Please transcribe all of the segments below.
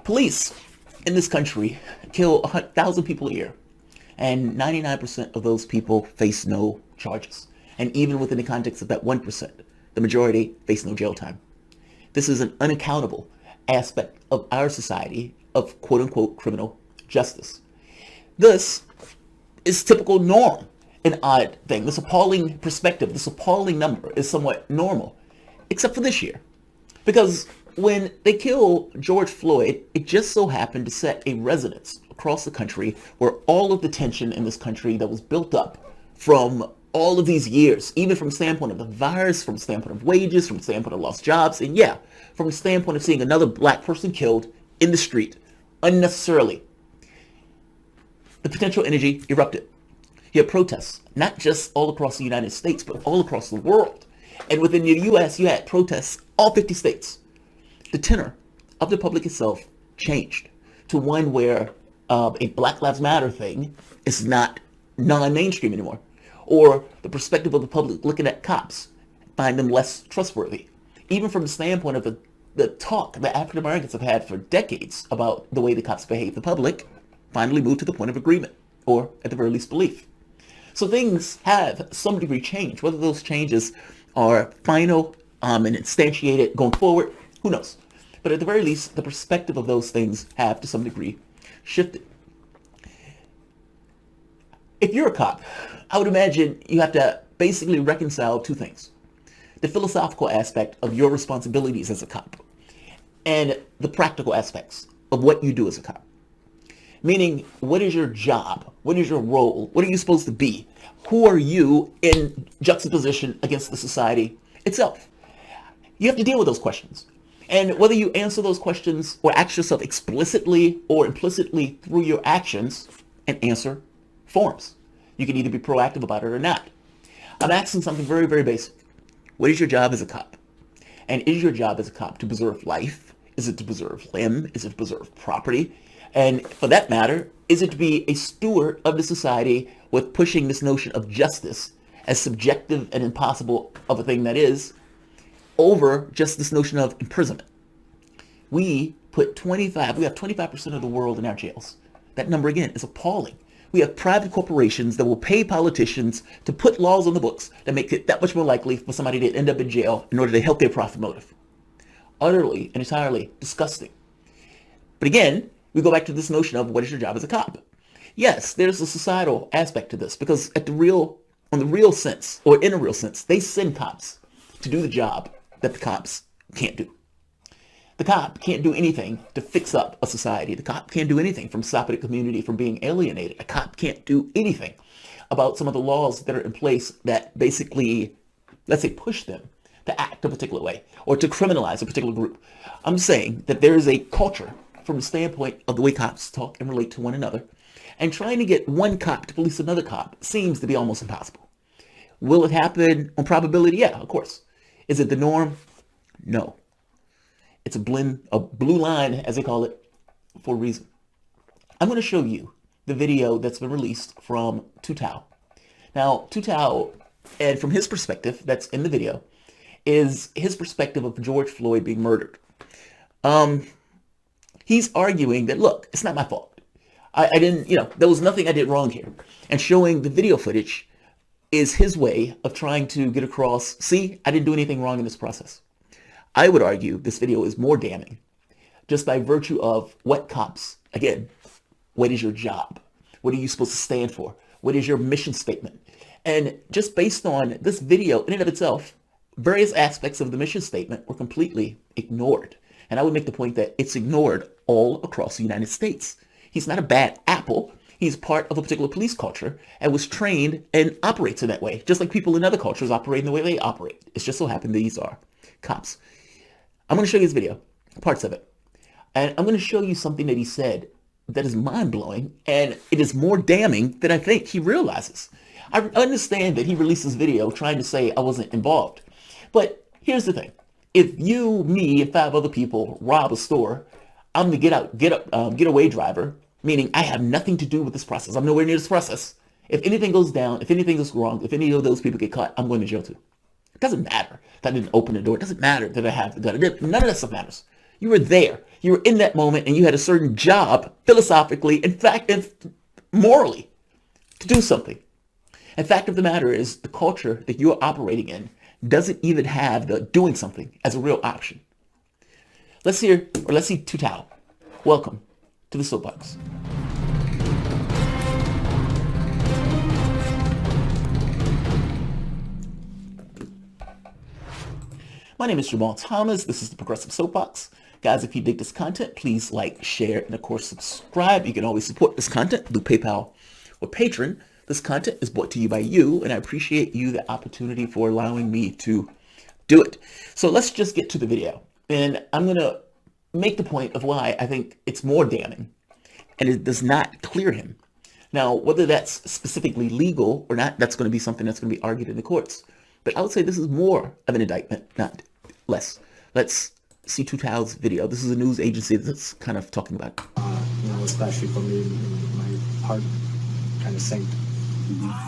Police in this country kill 1,000 people a year, and 99% of those people face no charges. And even within the context of that 1%, the majority face no jail time. This is an unaccountable aspect of our society of quote-unquote criminal justice. This is typical norm, an odd thing. This appalling perspective, this appalling number is somewhat normal, except for this year. Because when they killed George Floyd, it just so happened to set a resonance across the country where all of the tension in this country that was built up from all of these years, even from the standpoint of the virus, from the standpoint of wages, from the standpoint of lost jobs, and yeah, from the standpoint of seeing another black person killed in the street unnecessarily, the potential energy erupted. You had protests, not just all across the United States, but all across the world. And within the US, you had protests all 50 states. The tenor of the public itself changed to one where a Black Lives Matter thing is not non-mainstream anymore. Or the perspective of the public looking at cops, find them less trustworthy. Even from the standpoint of the talk that African Americans have had for decades about the way the cops behave, the public finally moved to the point of agreement, or at the very least belief. So things have some degree changed. Whether those changes are final and instantiated going forward, who knows? But at the very least, the perspective of those things have to some degree shifted. If you're a cop, I would imagine you have to basically reconcile two things. The philosophical aspect of your responsibilities as a cop and the practical aspects of what you do as a cop. Meaning, what is your job? What is your role? What are you supposed to be? Who are you in juxtaposition against the society itself? You have to deal with those questions. And whether you answer those questions or ask yourself explicitly or implicitly through your actions, an answer forms. You can either be proactive about it or not. I'm asking something very, very basic. What is your job as a cop? And is your job as a cop to preserve life? Is it to preserve limb? Is it to preserve property? And for that matter, is it to be a steward of the society with pushing this notion of justice, as subjective and impossible of a thing that is, over just this notion of imprisonment? We have 25% of the world in our jails. That number again is appalling. We have private corporations that will pay politicians to put laws on the books that make it that much more likely for somebody to end up in jail in order to help their profit motive. Utterly and entirely disgusting. But again, we go back to this notion of what is your job as a cop? Yes, there's a societal aspect to this because in a real sense, they send cops to do the job that the cops can't do. The cop can't do anything to fix up a society. The cop can't do anything from stopping a community from being alienated. A cop can't do anything about some of the laws that are in place that basically, let's say, push them to act a particular way or to criminalize a particular group. I'm saying that there is a culture from the standpoint of the way cops talk and relate to one another, and trying to get one cop to police another cop seems to be almost impossible. Will it happen on probability? Yeah, of course. Is it the norm? No. It's a blue line, as they call it, for a reason. I'm going to show you the video that's been released from Tutao. Now, Tutao, and from his perspective, that's in the video, is his perspective of George Floyd being murdered. He's arguing that, look, it's not my fault. I didn't, there was nothing I did wrong here. And showing the video footage is his way of trying to get across, see, I didn't do anything wrong in this process. I would argue this video is more damning just by virtue of what cops, again, what is your job? What are you supposed to stand for? What is your mission statement? And just based on this video in and of itself, various aspects of the mission statement were completely ignored. And I would make the point that it's ignored all across the United States. He's not a bad apple. He's part of a particular police culture and was trained and operates in that way, just like people in other cultures operate in the way they operate. It's just so happened these are cops. I'm going to show you this video, parts of it. And I'm going to show you something that he said that is mind-blowing, and it is more damning than I think he realizes. I understand that he released this video trying to say I wasn't involved. But here's the thing. If you, me, and 5 other people rob a store, I'm the getaway driver, meaning I have nothing to do with this process. I'm nowhere near this process. If anything goes down, if anything goes wrong, if any of those people get caught, I'm going to jail too. It doesn't matter that I didn't open the door. It doesn't matter that I have the gun. None of that stuff matters. You were there. You were in that moment, and you had a certain job, philosophically, in fact, and morally, to do something. And fact of the matter is, the culture that you're operating in doesn't even have the doing something as a real option. Let's see Tutao. Welcome to the Soapbox. My name is Jamarl Thomas. This is the Progressive Soapbox. Guys, if you dig this content, please like, share, and of course subscribe. You can always support this content through PayPal or Patreon. This content is brought to you by you, and I appreciate you the opportunity for allowing me to do it. So let's just get to the video. And I'm going to make the point of why I think it's more damning, and it does not clear him. Now, whether that's specifically legal or not, that's going to be something that's going to be argued in the courts. But I would say this is more of an indictment, not less. Let's see Tutao's video. This is a news agency that's kind of talking about especially for me, my heart kind of sank.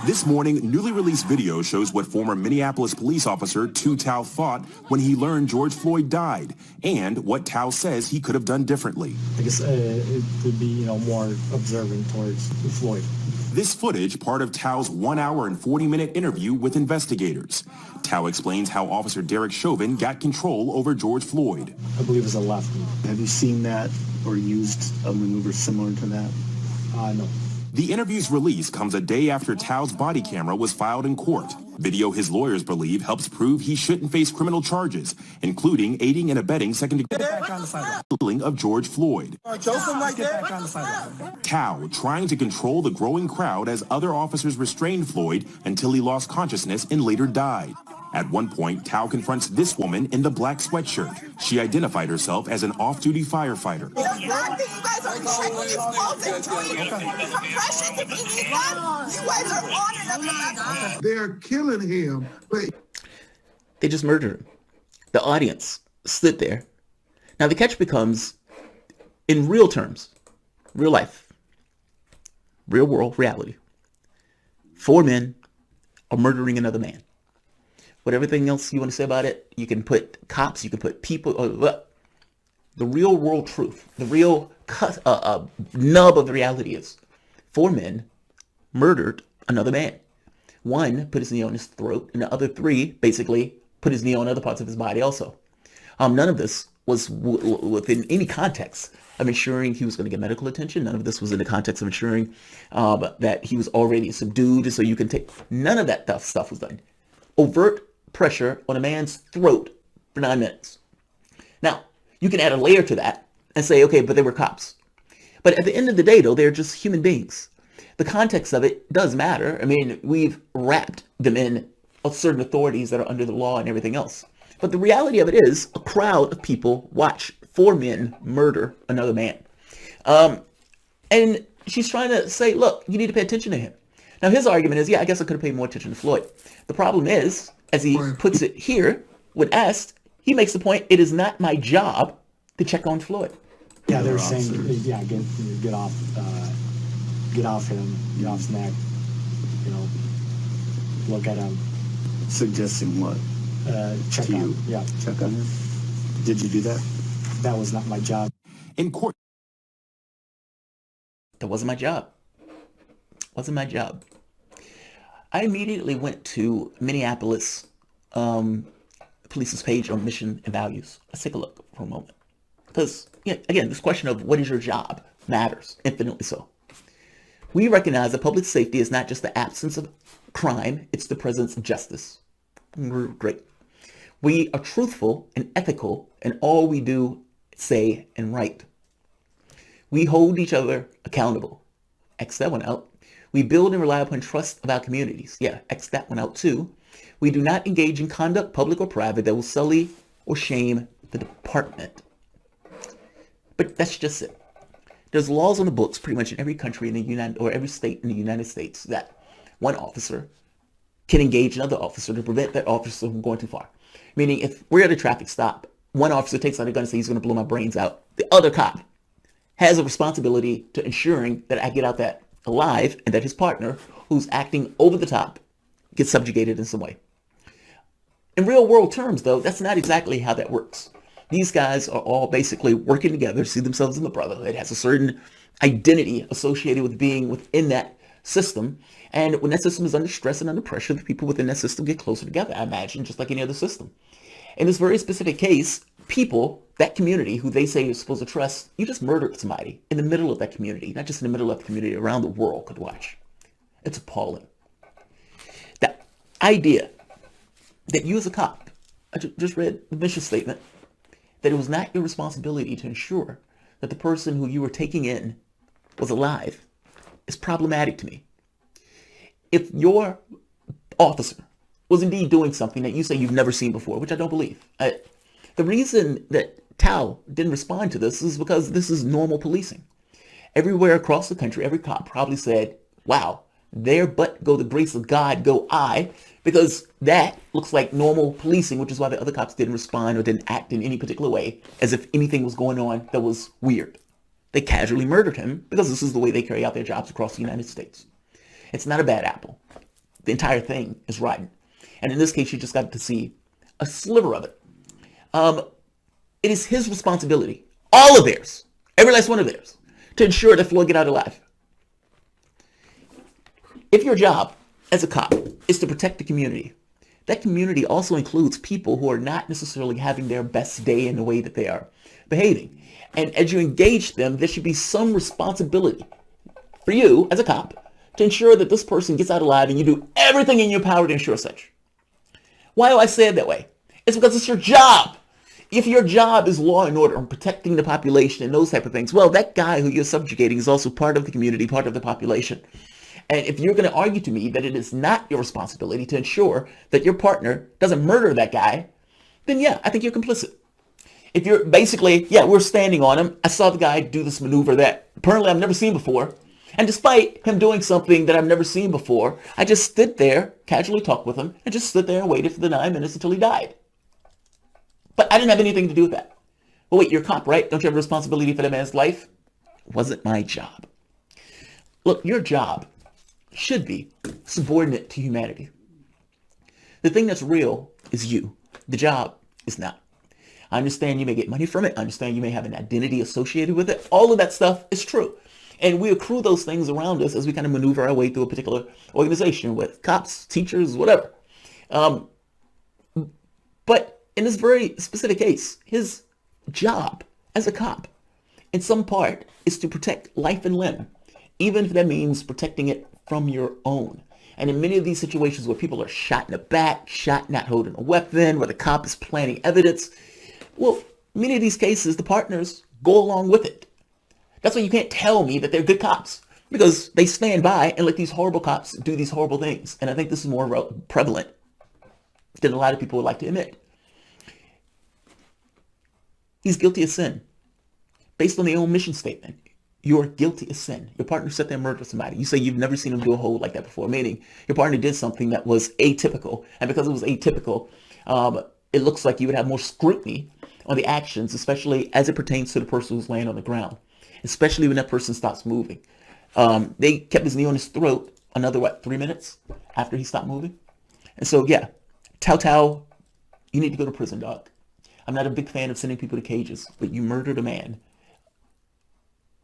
This morning, newly released video shows what former Minneapolis police officer Tutao thought when he learned George Floyd died, and what Tao says he could have done differently. I guess it would be, more observant towards Floyd. This footage, part of Tao's 1 hour and 40-minute interview with investigators. Tao explains how Officer Derek Chauvin got control over George Floyd. I believe it's a left. Have you seen that or used a maneuver similar to that? No. The interview's release comes a day after Tao's body camera was filed in court. Video his lawyers believe helps prove he shouldn't face criminal charges, including aiding and abetting second-degree killing of George Floyd. Tao trying to control the growing crowd as other officers restrained Floyd until he lost consciousness and later died. At one point, Tao confronts this woman in the black sweatshirt. She identified herself as an off-duty firefighter. They're killing him. They just murdered him. The audience stood there. Now the catch becomes, in real terms, real life, real world reality, 4 men are murdering another man. Whatever thing else you want to say about it, you can put cops, you can put people. The real world truth, the real nub of the reality is 4 men murdered another man. 1 put his knee on his throat, and the other 3 basically put his knee on other parts of his body also. None of this was within any context of ensuring he was going to get medical attention. None of this was in the context of ensuring that he was already subdued, so you can take. None of that stuff was done. Overt pressure on a man's throat for 9 minutes. Now, you can add a layer to that and say, okay, but they were cops. But at the end of the day, though, they're just human beings. The context of it does matter. I mean, we've wrapped them in certain authorities that are under the law and everything else. But the reality of it is a crowd of people watch 4 men murder another man. And she's trying to say, look, you need to pay attention to him. Now, his argument is, yeah, I guess I could have paid more attention to Floyd. The problem is, as he puts it here, when asked, he makes the point, it is not my job to check on Floyd. Yeah, they're saying, get off him, get off his neck, look at him. Suggesting what? Check on him. Yeah. Check on him? Did you do that? That was not my job. In court. That wasn't my job. Wasn't my job. I immediately went to Minneapolis police's page on mission and values. Let's take a look for a moment. Because, again, this question of what is your job matters, infinitely so. We recognize that public safety is not just the absence of crime, it's the presence of justice. Great. We are truthful and ethical in all we do, say, and write. We hold each other accountable X that one out. We build and rely upon trust of our communities. Yeah, X that one out too. We do not engage in conduct, public or private, that will sully or shame the department. But that's just it. There's laws on the books pretty much in every country in the United, or every state in the United States, that one officer can engage another officer to prevent that officer from going too far. Meaning, if we're at a traffic stop, one officer takes out a gun and says he's going to blow my brains out. The other cop has a responsibility to ensuring that I get out that alive and that his partner, who's acting over the top, gets subjugated in some way. In real world terms, though, that's not exactly how that works. These guys are all basically working together, see themselves in the brotherhood, has a certain identity associated with being within that system. And when that system is under stress and under pressure, the people within that system get closer together, I imagine, just like any other system. In this very specific case, people, that community who they say you're supposed to trust, you just murdered somebody in the middle of that community, not just in the middle of the community, around the world could watch. It's appalling. The idea that you as a cop, I just read the mission statement, that it was not your responsibility to ensure that the person who you were taking in was alive, is problematic to me. If your officer was indeed doing something that you say you've never seen before, which I don't believe, the reason that Tao didn't respond to this is because this is normal policing. Everywhere across the country, every cop probably said, wow, there but go the grace of God, go I, because that looks like normal policing, which is why the other cops didn't respond or didn't act in any particular way as if anything was going on that was weird. They casually murdered him because this is the way they carry out their jobs across the United States. It's not a bad apple. The entire thing is rotten. And in this case, you just got to see a sliver of it. It is his responsibility, all of theirs, every last one of theirs, to ensure that Floyd get out alive. If your job as a cop is to protect the community, that community also includes people who are not necessarily having their best day in the way that they are behaving. And as you engage them, there should be some responsibility for you as a cop to ensure that this person gets out alive, and you do everything in your power to ensure such. Why do I say it that way? It's because it's your job. If your job is law and order and protecting the population and those type of things, well, that guy who you're subjugating is also part of the community, part of the population. And if you're going to argue to me that it is not your responsibility to ensure that your partner doesn't murder that guy, then yeah, I think you're complicit. If you're basically, yeah, we're standing on him. I saw the guy do this maneuver that apparently I've never seen before. And despite him doing something that I've never seen before, I just stood there, casually talked with him, and just stood there and waited for the 9 minutes until he died. But I didn't have anything to do with that. Well, wait, you're a cop, right? Don't you have a responsibility for that man's life? It wasn't my job. Look, your job should be subordinate to humanity. The thing that's real is you. The job is not. I understand you may get money from it. I understand you may have an identity associated with it. All of that stuff is true. And we accrue those things around us as we kind of maneuver our way through a particular organization with cops, teachers, whatever. But in this very specific case, his job as a cop, in some part, is to protect life and limb, even if that means protecting it from your own. And in many of these situations where people are shot in the back, shot not holding a weapon, where the cop is planting evidence, well, many of these cases, the partners go along with it. That's why you can't tell me that they're good cops, because they stand by and let these horrible cops do these horrible things. And I think this is more prevalent than a lot of people would like to admit. He's guilty of sin. Based on the own mission statement, you're guilty of sin. Your partner sat there and murdered somebody. You say you've never seen him do a hold like that before, meaning your partner did something that was atypical. And because it was atypical, it looks like you would have more scrutiny on the actions, especially as it pertains to the person who's laying on the ground, especially when that person stops moving. They kept his knee on his throat another, 3 minutes after he stopped moving? And so, yeah, Tao, you need to go to prison, dog. I'm not a big fan of sending people to cages, but you murdered a man.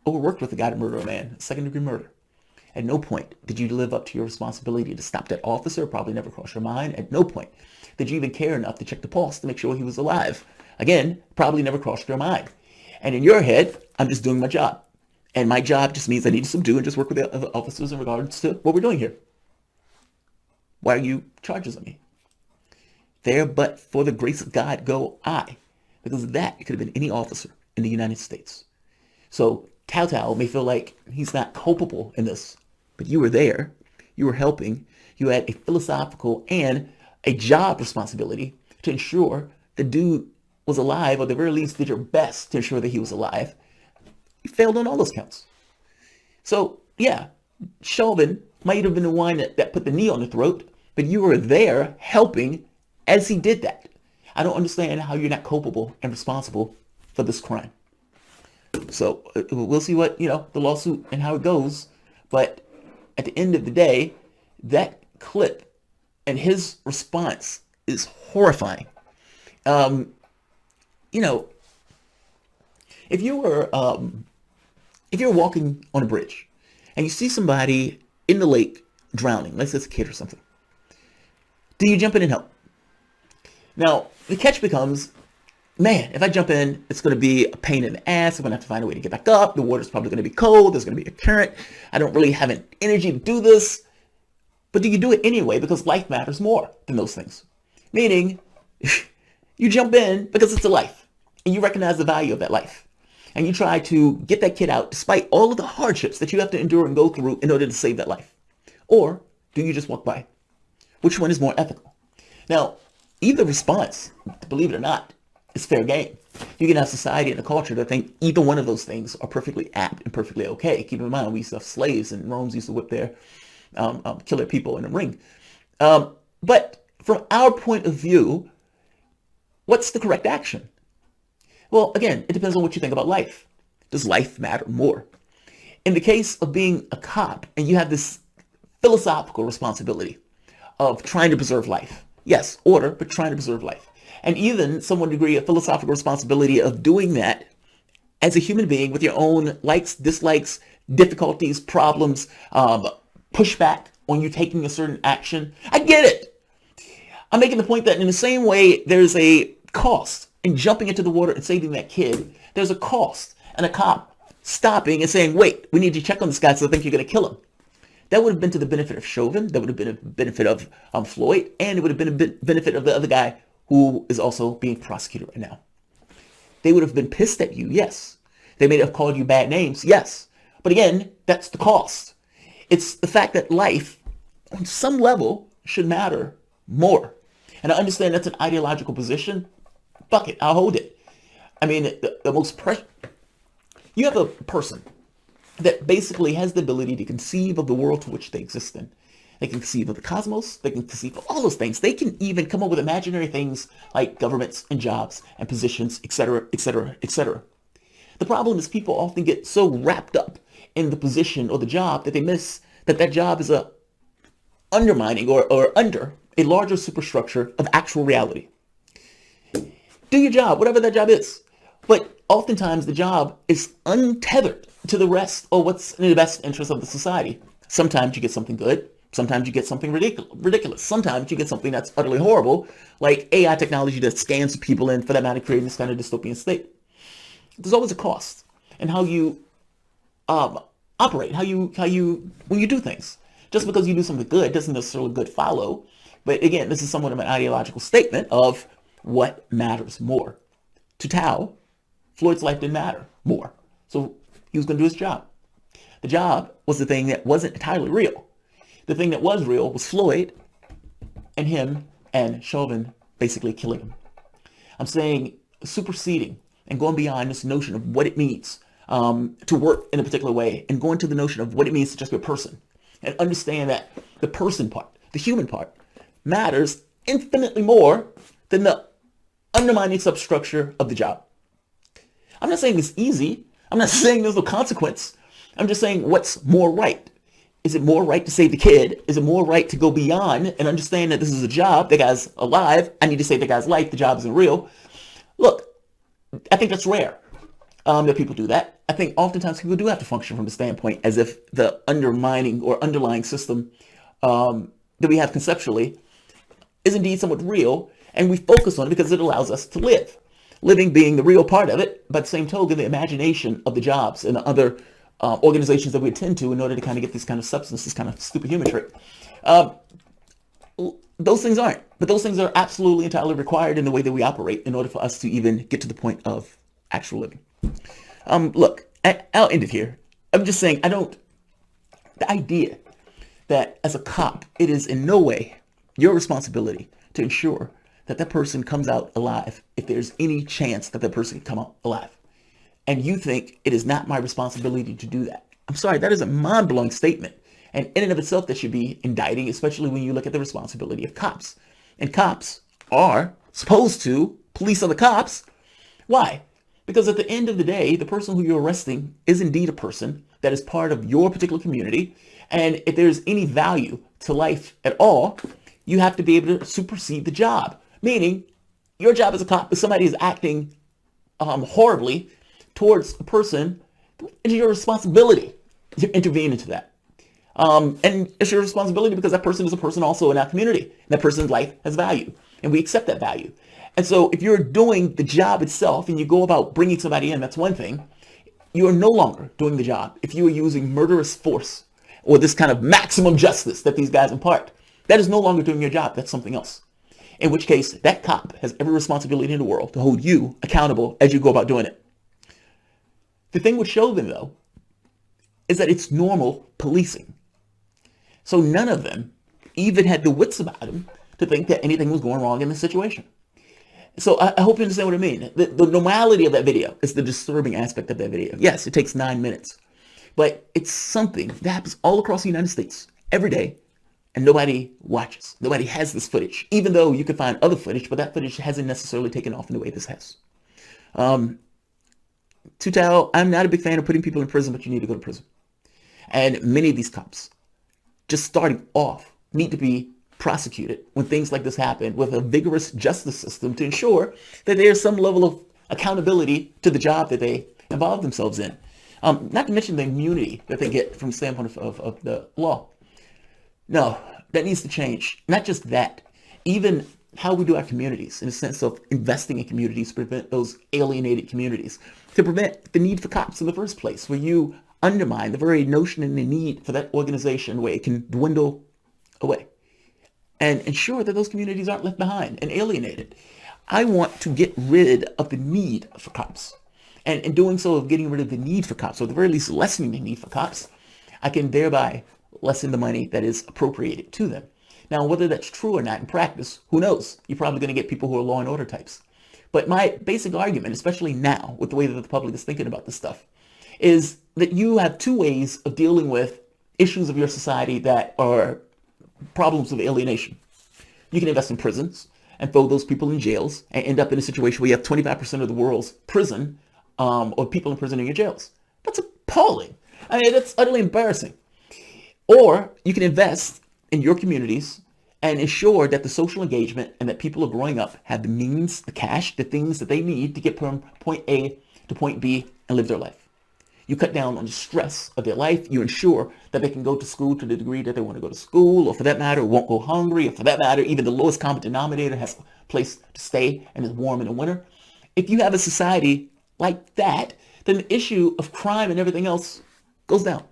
Or worked with a guy to murder a man, second-degree murder. At no point did you live up to your responsibility to stop that officer. Probably never crossed your mind. At no point did you even care enough to check the pulse to make sure he was alive. Again, probably never crossed your mind. And in your head, I'm just doing my job. And my job just means I need to subdue and just work with the other officers in regards to what we're doing here. Why are you charges on me? There but for the grace of God go I. Because that could have been any officer in the United States. So Tao may feel like he's not culpable in this, but you were there, you were helping, you had a philosophical and a job responsibility to ensure the dude was alive, or at the very least did your best to ensure that he was alive. You failed on all those counts. So yeah, Chauvin might have been the one that put the knee on the throat, but you were there helping as he did that. I don't understand how you're not culpable and responsible for this crime. So we'll see what, the lawsuit and how it goes. But at the end of the day, that clip and his response is horrifying. If you were walking on a bridge and you see somebody in the lake drowning, let's say it's a kid or something, do you jump in and help? Now, the catch becomes, man, if I jump in, it's going to be a pain in the ass. I'm going to have to find a way to get back up. The water's probably going to be cold. There's going to be a current. I don't really have an energy to do this. But do you do it anyway? Because life matters more than those things. Meaning, you jump in because it's a life. And you recognize the value of that life. And you try to get that kid out despite all of the hardships that you have to endure and go through in order to save that life. Or do you just walk by? Which one is more ethical? Now, either response, believe it or not, is fair game. You can have society and a culture that think either one of those things are perfectly apt and perfectly okay. Keep in mind, we used to have slaves, and Rome used to whip their kill their people in a ring. But from our point of view, what's the correct action? Well, again, it depends on what you think about life. Does life matter more? In the case of being a cop, and you have this philosophical responsibility of trying to preserve life. Yes, order, but trying to preserve life. And even some degree of philosophical responsibility of doing that as a human being with your own likes, dislikes, difficulties, problems, pushback on you taking a certain action. I get it. I'm making the point that in the same way there's a cost in jumping into the water and saving that kid. There's a cost. And a cop stopping and saying, wait, we need to check on this guy because I think you're going to kill him. That would have been to the benefit of Chauvin. That would have been a benefit of Floyd. And it would have been a benefit of the other guy who is also being prosecuted right now. They would have been pissed at you, yes. They may have called you bad names, yes. But again, that's the cost. It's the fact that life, on some level, should matter more. And I understand that's an ideological position. Fuck it, I'll hold it. I mean, the most precious... You have a person that basically has the ability to conceive of the world to which they exist in. They can conceive of the cosmos. They can conceive of all those things. They can even come up with imaginary things like governments and jobs and positions, etc., etc., etc. The problem is people often get so wrapped up in the position or the job that they miss that job is a undermining or under a larger superstructure of actual reality. Do your job, whatever that job is. But oftentimes the job is untethered to the rest or what's in the best interest of the society. Sometimes you get something good. Sometimes you get something ridiculous. Sometimes you get something that's utterly horrible, like AI technology that scans people in, for that matter, creating this kind of dystopian state. There's always a cost in how you operate, how you when you do things. Just because you do something good doesn't necessarily good follow. But again, this is somewhat of an ideological statement of what matters more. To Tao, Floyd's life didn't matter more. So he was going to do his job. The job was the thing that wasn't entirely real. The thing that was real was Floyd and him and Chauvin basically killing him. I'm saying superseding and going beyond this notion of what it means to work in a particular way and going to the notion of what it means to just be a person and understand that the person part, the human part, matters infinitely more than the undermining substructure of the job. I'm not saying it's easy. I'm not saying there's no consequence. I'm just saying what's more right. Is it more right to save the kid? Is it more right to go beyond and understand that this is a job? The guy's alive. I need to save the guy's life. The job isn't real. Look, I think that's rare that people do that. I think oftentimes people do have to function from the standpoint as if the undermining or underlying system that we have conceptually is indeed somewhat real, and we focus on it because it allows us to live. Living being the real part of it, but the same token, the imagination of the jobs and the other organizations that we attend to in order to kind of get this kind of substance, this kind of stupid human trick. Those things aren't, but those things are absolutely entirely required in the way that we operate in order for us to even get to the point of actual living. Look, I'll end it here. I'm just saying, the idea that as a cop, it is in no way your responsibility to ensure that that person comes out alive if there's any chance that that person can come out alive. And you think it is not my responsibility to do that. I'm sorry, that is a mind-blowing statement. And in and of itself, that should be indicting, especially when you look at the responsibility of cops. And cops are supposed to police other cops. Why? Because at the end of the day, the person who you're arresting is indeed a person that is part of your particular community. And if there's any value to life at all, you have to be able to supersede the job. Meaning, your job as a cop, if somebody is acting horribly towards a person, it's your responsibility to intervene into that. And it's your responsibility because that person is a person also in our community. And that person's life has value. And we accept that value. And so if you're doing the job itself and you go about bringing somebody in, that's one thing. You are no longer doing the job if you are using murderous force or this kind of maximum justice that these guys impart. That is no longer doing your job. That's something else. In which case, that cop has every responsibility in the world to hold you accountable as you go about doing it. The thing would show them, though, is that it's normal policing. So none of them even had the wits about them to think that anything was going wrong in the situation. So I hope you understand what I mean. The normality of that video is the disturbing aspect of that video. Yes, it takes 9 minutes, but it's something that happens all across the United States every day, and nobody watches. Nobody has this footage, even though you can find other footage, but that footage hasn't necessarily taken off in the way this has. Tutal, I'm not a big fan of putting people in prison, but you need to go to prison. And many of these cops, just starting off, need to be prosecuted when things like this happen with a vigorous justice system to ensure that there's some level of accountability to the job that they involve themselves in. Not to mention the immunity that they get from the standpoint of the law. No, that needs to change. Not just that, even how we do our communities in the sense of investing in communities to prevent those alienated communities, to prevent the need for cops in the first place, where you undermine the very notion and the need for that organization where it can dwindle away, and ensure that those communities aren't left behind and alienated. I want to get rid of the need for cops. And in doing so, of getting rid of the need for cops, or at the very least lessening the need for cops, I can thereby lessen the money that is appropriated to them. Now, whether that's true or not in practice, who knows? You're probably going to get people who are law and order types. But my basic argument, especially now with the way that the public is thinking about this stuff, is that you have two ways of dealing with issues of your society that are problems of alienation. You can invest in prisons and throw those people in jails and end up in a situation where you have 25% of the world's prison or people in prison in your jails. That's appalling. I mean, that's utterly embarrassing. Or you can invest in your communities and ensure that the social engagement and that people are growing up have the means, the cash, the things that they need to get from point A to point B and live their life. You cut down on the stress of their life. You ensure that they can go to school to the degree that they want to go to school, or for that matter, won't go hungry, or for that matter, even the lowest common denominator has a place to stay and is warm in the winter. If you have a society like that, then the issue of crime and everything else goes down.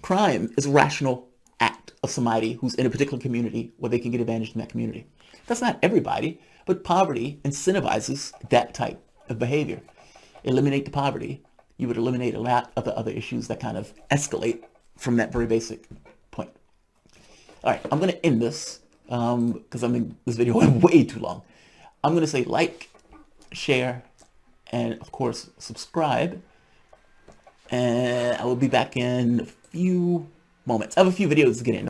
Crime is a rational act of somebody who's in a particular community where they can get advantage in that community. That's not everybody, but poverty incentivizes that type of behavior. Eliminate the poverty, you would eliminate a lot of the other issues that kind of escalate from that very basic point. All right, I'm going to end this because this video went way too long. I'm going to say like, share, and of course, subscribe. And I will be back in a few moments. I have a few videos to get in.